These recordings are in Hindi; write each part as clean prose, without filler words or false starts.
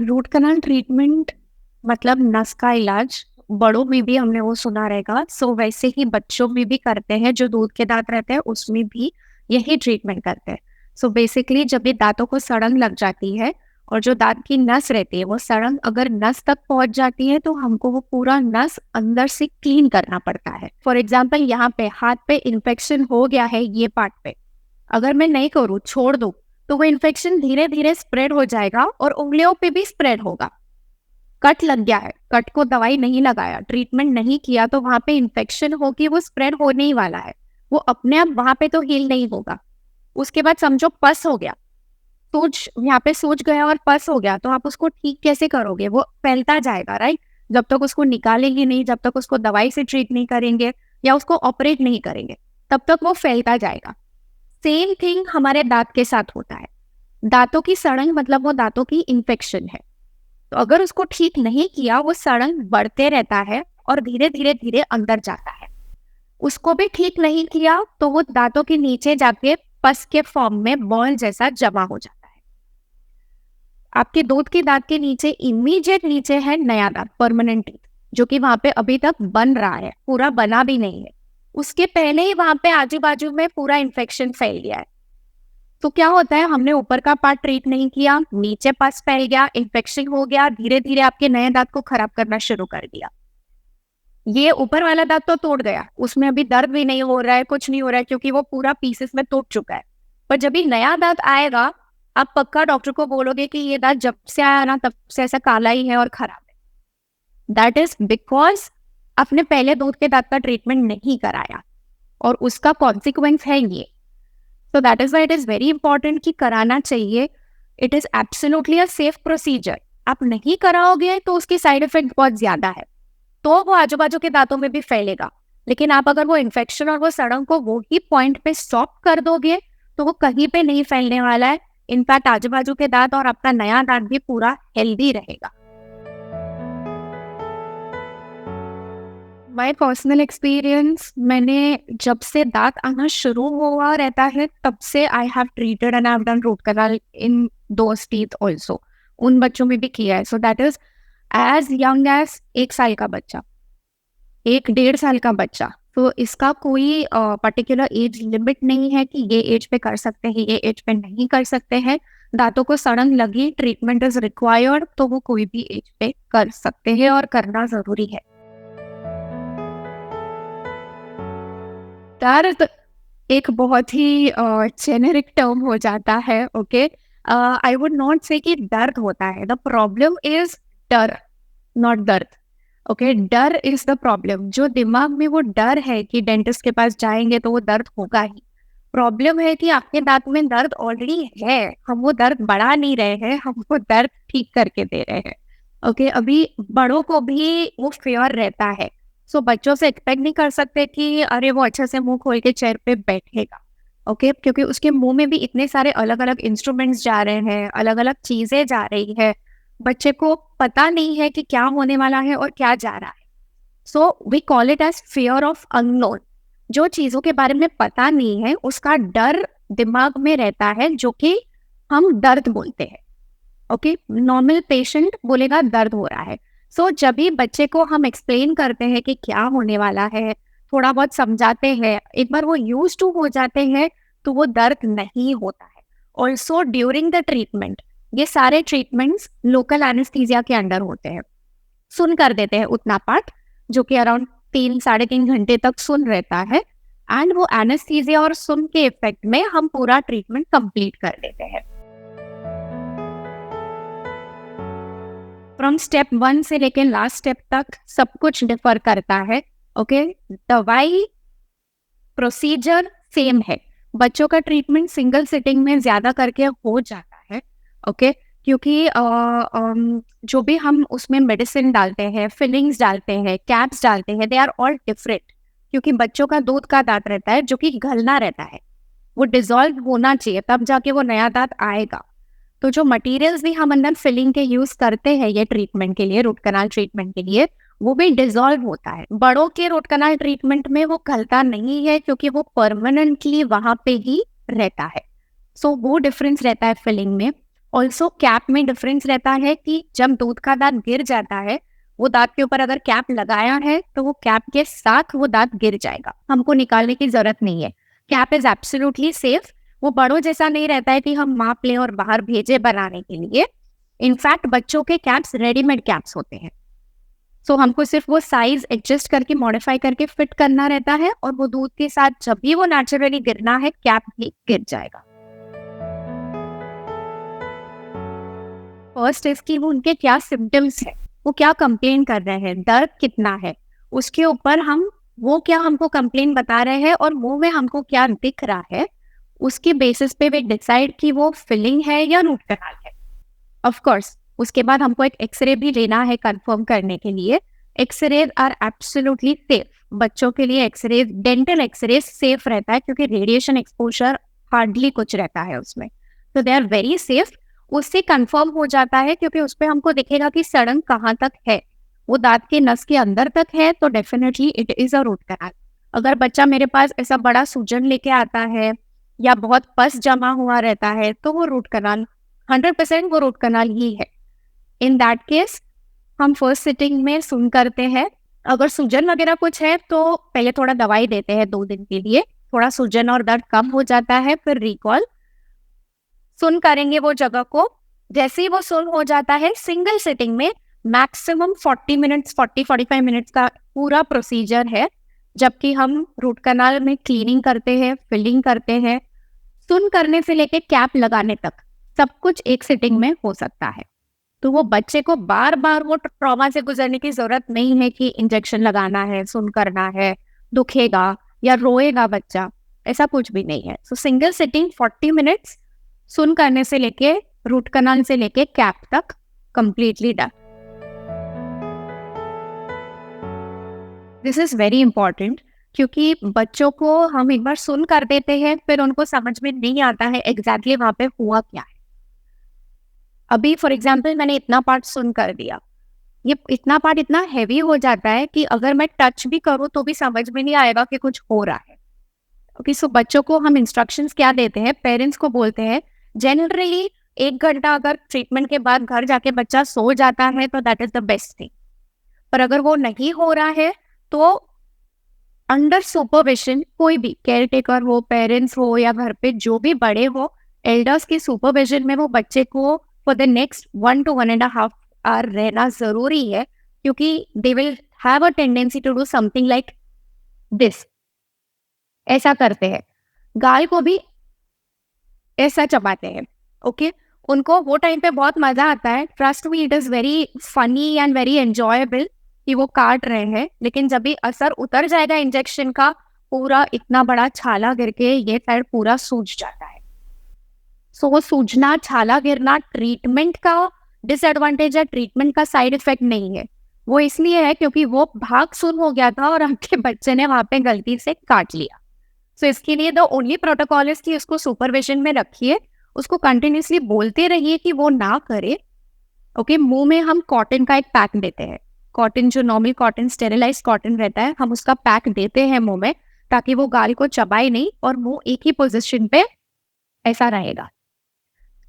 रूट कनाल ट्रीटमेंट मतलब नस का इलाज बड़ों में भी हमने वो सुना रहेगा। सो वैसे ही बच्चों में भी करते हैं, जो दूध के दांत रहते हैं उसमें भी यही ट्रीटमेंट करते हैं। सो बेसिकली जब ये दांतों को सड़न लग जाती है और जो दांत की नस रहती है वो सड़न अगर नस तक पहुंच जाती है तो हमको वो पूरा नस अंदर से क्लीन करना पड़ता है। फॉर एग्जाम्पल यहाँ पे हाथ पे इन्फेक्शन हो गया है, ये पार्ट पे अगर मैं नहीं करूँ, छोड़ दूँ, तो वो इन्फेक्शन धीरे धीरे स्प्रेड हो जाएगा और उंगलियों पे भी स्प्रेड होगा। कट लग गया है, कट को दवाई नहीं लगाया, ट्रीटमेंट नहीं किया, तो वहां पे इन्फेक्शन होगी, वो स्प्रेड होने ही वाला है। वो अपने आप वहां पे तो हील नहीं होगा। उसके बाद समझो पस हो गया, सूज यहाँ पे सूज गया और पस हो गया, तो आप उसको ठीक कैसे करोगे? वो फैलता जाएगा, राइट? जब तक उसको निकालेंगे नहीं, जब तक उसको दवाई से ट्रीट नहीं करेंगे या उसको ऑपरेट नहीं करेंगे, तब तक वो फैलता जाएगा। सेम थिंग हमारे दांत के साथ होता है। दांतों की सड़न मतलब वो दांतों की इन्फेक्शन है। तो अगर उसको ठीक नहीं किया, वो सड़न बढ़ते रहता है और धीरे धीरे धीरे अंदर जाता है। उसको भी ठीक नहीं किया तो वो दांतों के नीचे जाके पस के फॉर्म में बॉल जैसा जमा हो जाता है। आपके दूध के दांत के नीचे, इमीडिएट नीचे है नया दांत, परमानेंट टीथ, जो कि वहां पे अभी तक बन रहा है, पूरा बना भी नहीं है। उसके पहले ही वहां पे आजू बाजू में पूरा इन्फेक्शन फैल गया है। तो क्या होता है, हमने ऊपर का पार्ट ट्रीट नहीं किया, नीचे पस फैल गया, इन्फेक्शन हो गया, धीरे धीरे आपके नए दांत को खराब करना शुरू कर दिया। ये ऊपर वाला दांत तो तोड़ गया, उसमें अभी दर्द भी नहीं हो रहा है, कुछ नहीं हो रहा है, क्योंकि वो पूरा पीसेस में टूट चुका है। पर जब भी नया दांत आएगा, आप पक्का डॉक्टर को बोलोगे कि ये दांत जब से आया ना तब से ऐसा काला ही है और खराब है। दैट इज बिकॉज आपने पहले दूध के दांत का ट्रीटमेंट नहीं कराया और उसका कॉन्सिक्वेंस है ये। So that is why it is very important कि कराना चाहिए। It is absolutely a safe procedure। आप नहीं कराओगे तो उसकी साइड इफेक्ट बहुत ज्यादा है, तो वो आजू बाजू के दांतों में भी फैलेगा। लेकिन आप अगर वो इन्फेक्शन और वो सड़न को वो ही पॉइंट पे स्टॉप कर दोगे तो वो कहीं पे नहीं फैलने वाला है। इनफैक्ट आजू बाजू के दांत और आपका नया दांत भी पूरा हेल्दी रहेगा। माय पर्सनल एक्सपीरियंस, मैंने जब से दांत आना शुरू हुआ रहता है तब से I have treated and I have done root canal in those teeth also. उन बच्चों में भी किया है। So that is as young as 1 साल का बच्चा, 1 डेढ़ साल का बच्चा। तो इसका कोई पर्टिकुलर एज लिमिट नहीं है कि ये एज पे कर सकते हैं, ये एज पे नहीं कर सकते हैं। दांतों को सड़न लगी, ट्रीटमेंट इज रिक्वायर्ड, तो वो कोई भी एज पे कर सकते हैं और करना जरूरी है। दर्द एक बहुत ही जेनेरिक टर्म हो जाता है। ओके, आई वुड नॉट से कि दर्द होता है। द प्रॉब्लम इज डर, नॉट दर्द। ओके, डर इज द प्रॉब्लम। जो दिमाग में वो डर है कि डेंटिस्ट के पास जाएंगे तो वो दर्द होगा ही। प्रॉब्लम है कि आपके दांत में दर्द ऑलरेडी है, हम वो दर्द बढ़ा नहीं रहे हैं, हम वो दर्द ठीक करके दे रहे हैं। ओके, अभी बड़ों को भी वो फेयर रहता है। सो बच्चों से एक्सपेक्ट नहीं कर सकते कि अरे वो अच्छे से मुंह खोल के चेयर पे बैठेगा। ओके, क्योंकि उसके मुंह में भी इतने सारे अलग अलग इंस्ट्रूमेंट्स जा रहे हैं, अलग अलग चीजें जा रही है। बच्चे को पता नहीं है कि क्या होने वाला है और क्या जा रहा है। So we call it as fear of unknown. जो चीजों के बारे में पता नहीं है उसका डर दिमाग में रहता है, जो कि हम दर्द बोलते हैं। ओके, नॉर्मल पेशेंट बोलेगा दर्द हो रहा है। सो जब भी बच्चे को हम एक्सप्लेन करते हैं कि क्या होने वाला है, थोड़ा बहुत समझाते हैं, एक बार वो यूज टू हो जाते हैं तो वो दर्द नहीं होता है। ऑल्सो ड्यूरिंग द ट्रीटमेंट, ये सारे ट्रीटमेंट्स लोकल एनेस्थीसिया के अंडर होते हैं। सुन कर देते हैं उतना पार्ट, जो कि अराउंड 3-3.5 घंटे तक सुन रहता है। एंड वो एनेस्थीसिया और सुन के इफेक्ट में हम पूरा ट्रीटमेंट कंप्लीट कर देते हैं। फ्रॉम स्टेप 1 से लेके लास्ट स्टेप तक सब कुछ डिफर करता है। ओके, दवाई प्रोसीजर सेम है। बच्चों का ट्रीटमेंट सिंगल सिटिंग में ज्यादा करके हो जाता है। ओके, क्योंकि जो भी हम उसमें मेडिसिन डालते हैं, फिलिंग्स डालते हैं, कैप्स डालते हैं, दे आर ऑल डिफरेंट। क्योंकि बच्चों का दूध का दांत रहता है जो कि गलना रहता है, वो डिसॉल्व होना चाहिए तब जाके वो नया दांत आएगा। तो जो मटेरियल्स भी हम अंदर फिलिंग के यूज करते हैं ये ट्रीटमेंट के लिए, रूट कनाल ट्रीटमेंट के लिए, वो भी डिसॉल्व होता है। बड़ों के रूट कनाल ट्रीटमेंट में वो गलता नहीं है, क्योंकि वो परमानेंटली वहां पे ही रहता है। सो वो डिफरेंस रहता है फिलिंग में। ऑल्सो कैप में डिफरेंस रहता है कि जब दूध का दांत गिर जाता है, वो दांत के ऊपर अगर कैप लगाया है तो वो कैप के साथ वो दांत गिर जाएगा, हमको निकालने की जरूरत नहीं है। Cap is absolutely safe. वो बड़ों जैसा नहीं रहता है कि हम माप लें और बाहर भेजे बनाने के लिए। इनफैक्ट बच्चों के कैप्स रेडीमेड कैप्स होते हैं। सो हमको सिर्फ वो साइज एडजस्ट करके मॉडिफाई करके फिट करना रहता है, और वो दूध के साथ जब भी वो नेचुरली गिरना है कैप भी गिर जाएगा। फर्स्ट इज कि वो उनके क्या सिम्टम्स है, वो क्या कंप्लेन कर रहे हैं, दर्द कितना है, उसके ऊपर हम वो क्या हमको कंप्लेन बता रहे हैं और मुंह में हमको क्या दिख रहा है, उसके बेसिस पे वे डिसाइड कि वो फिलिंग है या रूट कनाल है। ऑफ कोर्स उसके बाद हमको एक एक्सरे भी लेना है कंफर्म करने के लिए। X-ray are absolutely safe. बच्चों के लिए एक्सरे, डेंटल एक्सरे सेफ रहता है क्योंकि रेडिएशन एक्सपोजर हार्डली कुछ रहता है उसमें, तो दे आर वेरी सेफ। उससे कंफर्म हो जाता है क्योंकि उस पर हमको दिखेगा कि सड़न कहाँ तक है। वो दांत के नस के अंदर तक है तो definitely it is a root canal. अगर बच्चा मेरे पास ऐसा बड़ा सूजन लेके आता है या बहुत पस जमा हुआ रहता है तो वो रूट कनाल 100% वो रूट कनाल ही है। इन दैट केस हम फर्स्ट सिटिंग में सुन करते हैं। अगर सूजन वगैरह कुछ है तो पहले थोड़ा दवाई देते हैं 2 दिन के लिए, थोड़ा सूजन और दर्द कम हो जाता है, फिर रिकॉल सुन करेंगे वो जगह को। जैसे ही वो सुन हो जाता है सिंगल सिटिंग में मैक्सिमम 40 मिनट्स 40-45 मिनट्स का पूरा प्रोसीजर है, जबकि हम रूट कनाल में क्लीनिंग करते हैं, फिलिंग करते हैं। सुन करने से लेके कैप लगाने तक सब कुछ एक सिटिंग में हो सकता है। तो वो बच्चे को बार बार वो ट्रॉमा से गुजरने की जरूरत नहीं है कि इंजेक्शन लगाना है, सुन करना है, दुखेगा या रोएगा बच्चा, ऐसा कुछ भी नहीं है। सो सिंगल सिटिंग 40 मिनट्स, सुन करने से लेके रूट कनाल से लेके कैप तक completely done. This is very important क्योंकि बच्चों को हम एक बार सुन कर देते हैं फिर उनको समझ में नहीं आता है एग्जैक्टली वहां पे हुआ क्या है। अभी फॉर एग्जाम्पल मैंने इतना पार्ट सुन कर दिया, ये इतना पार्ट इतना हैवी हो जाता है कि अगर मैं टच भी करूँ तो भी समझ में नहीं आएगा कि कुछ हो रहा है। ओके, सो बच्चों को हम इंस्ट्रक्शंस क्या देते हैं, पेरेंट्स को बोलते हैं जनरली 1 घंटा अगर ट्रीटमेंट के बाद घर जाके बच्चा सो जाता है तो that is the best thing. पर अगर वो नहीं हो रहा है तो अंडर सुपरविजन, कोई भी केयर टेकर हो, पेरेंट्स हो या घर पे जो भी बड़े हो, एल्डर्स के सुपरविजन में वो बच्चे को for the next 1 to 1.5 hour रहना जरूरी है, क्योंकि they will have a tendency to do something like this. ऐसा करते हैं, गाय को भी ऐसा चबाते हैं। ओके, उनको वो टाइम पे बहुत मजा आता है। Trust me, it is very funny and very enjoyable कि वो काट रहे हैं, लेकिन जब भी असर उतर जाएगा इंजेक्शन का, पूरा इतना बड़ा छाला गिर के ये साइड पूरा सूज जाता है। सो वो सूजना, छाला गिरना ट्रीटमेंट का डिसएडवांटेज है, ट्रीटमेंट का साइड इफेक्ट नहीं है। वो इसलिए है क्योंकि वो भाग सुन हो गया था और आपके बच्चे ने वहां पे गलती से काट लिया। सो इसके लिए द ओनली प्रोटोकॉल इज कि उसको सुपरविजन में रखिए, उसको कंटिन्यूसली बोलते रहिए कि वो ना करे। ओके, मुंह में हम कॉटन का एक पैक देते हैं, कॉटन जो नॉर्मल कॉटन स्टेरिलाइज कॉटन रहता है, हम उसका पैक देते हैं मुंह में ताकि वो गाल को चबाए नहीं और मुंह एक ही पोजीशन पे ऐसा रहेगा।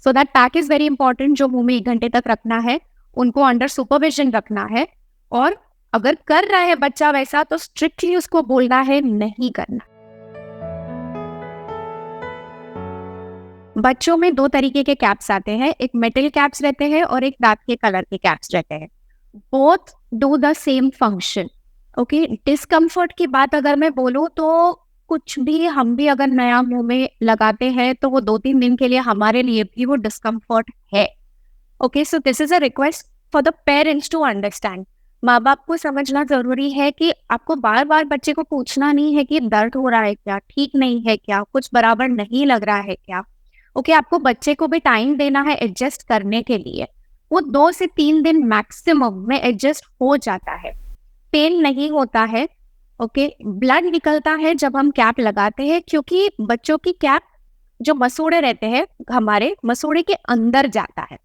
So that pack is very important, जो मुंह में 1 घंटे तक रखना है, उनको अंडर सुपरविजन रखना है। और अगर कर रहा है बच्चा वैसा तो स्ट्रिक्टली उसको बोलना है नहीं करना। बच्चों में 2 तरीके के कैप्स आते हैं, एक मेटल कैप्स रहते हैं और एक दांत के कलर के कैप्स रहते हैं। Both do the same function. Okay, discomfort की बात अगर मैं बोलूँ तो कुछ भी हम भी अगर नया मुंह में लगाते हैं तो वो 2-3 दिन के लिए हमारे लिए भी वो डिस्कम्फर्ट है। Okay, so this is a request for the parents to understand. माँ बाप को समझना जरूरी है कि आपको बार बार बच्चे को पूछना नहीं है कि दर्द हो रहा है क्या, ठीक नहीं है क्या, कुछ बराबर नहीं लग रहा है क्या। ओके, आपको बच्चे को भी टाइम देना है एडजस्ट करने के लिए। वो 2 से 3 दिन मैक्सिमम में एडजस्ट हो जाता है, पेन नहीं होता है। ओके, ब्लड निकलता है जब हम कैप लगाते हैं क्योंकि बच्चों की कैप जो मसूड़े रहते हैं हमारे मसूड़े के अंदर जाता है।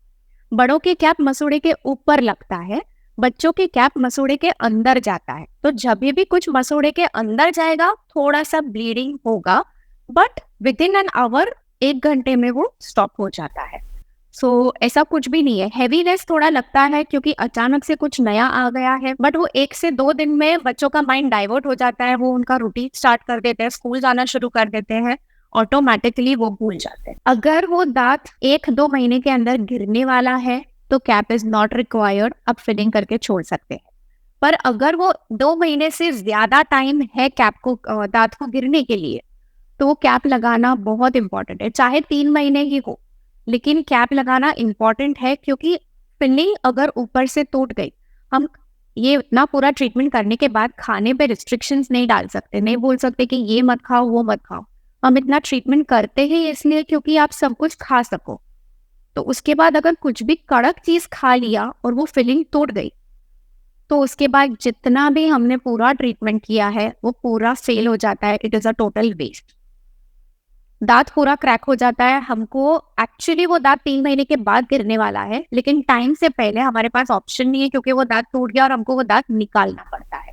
बड़ों की कैप मसूड़े के ऊपर लगता है, बच्चों की कैप मसूड़े के अंदर जाता है। तो जब भी कुछ मसूड़े के अंदर जाएगा थोड़ा सा ब्लीडिंग होगा, but with in an hour 1 घंटे में वो स्टॉप हो जाता है। ऐसा कुछ भी नहीं है। हेवीनेस थोड़ा लगता है क्योंकि अचानक से कुछ नया आ गया है, बट वो 1 से 2 दिन में बच्चों का माइंड डाइवर्ट हो जाता है, वो उनका रूटीन स्टार्ट कर देते हैं, स्कूल जाना शुरू कर देते हैं, ऑटोमैटिकली वो भूल जाते हैं। अगर वो दाँत 1-2 महीने के अंदर गिरने वाला है, तो कैप इज़ नॉट रिक्वायर्ड, आप फिलिंग करके छोड़ सकते हैं। पर अगर वो 2 महीने से ज़्यादा टाइम है कैप को दाँत को गिरने के लिए, तो कैप लगाना बहुत इम्पोर्टेंट है, चाहे 3 महीने ही हो, लेकिन कैप लगाना इम्पोर्टेंट है क्योंकि फिलिंग अगर ऊपर से टूट गई, हम ये इतना पूरा ट्रीटमेंट करने के बाद खाने पे रिस्ट्रिक्शंस नहीं डाल सकते, नहीं बोल सकते कि ये मत खाओ, वो मत खाओ। हम इतना ट्रीटमेंट करते ही इसलिए क्योंकि आप सब कुछ खा सको। तो उसके बाद अगर कुछ भी कड़क चीज़ खा लिया और वो फिलिंग टूट गई, तो उसके बाद जितना भी हमने पूरा ट्रीटमेंट किया है, वो पूरा फेल हो जाता है, it is a total waste. दाँत पूरा क्रैक हो जाता है, हमको एक्चुअली वो दाँत 3 महीने के बाद गिरने वाला है, लेकिन टाइम से पहले हमारे पास ऑप्शन नहीं है क्योंकि वो दाँत टूट गया और हमको वो दाँत निकालना पड़ता है।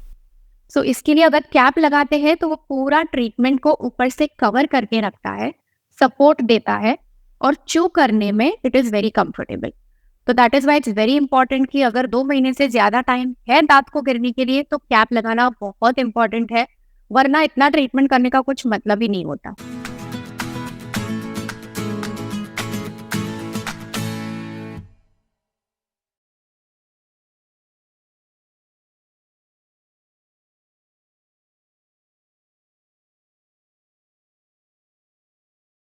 इसके लिए अगर कैप लगाते हैं तो वो पूरा ट्रीटमेंट को ऊपर से कवर करके रखता है, सपोर्ट देता है और च्यू करने में इट इज़ वेरी कंफर्टेबल। तो that is why it's very important कि अगर 2 महीने से ज़्यादा टाइम है दाँत को गिरने के लिए तो कैप लगाना बहुत इंपॉर्टेंट है, वरना इतना ट्रीटमेंट करने का कुछ मतलब ही नहीं होता।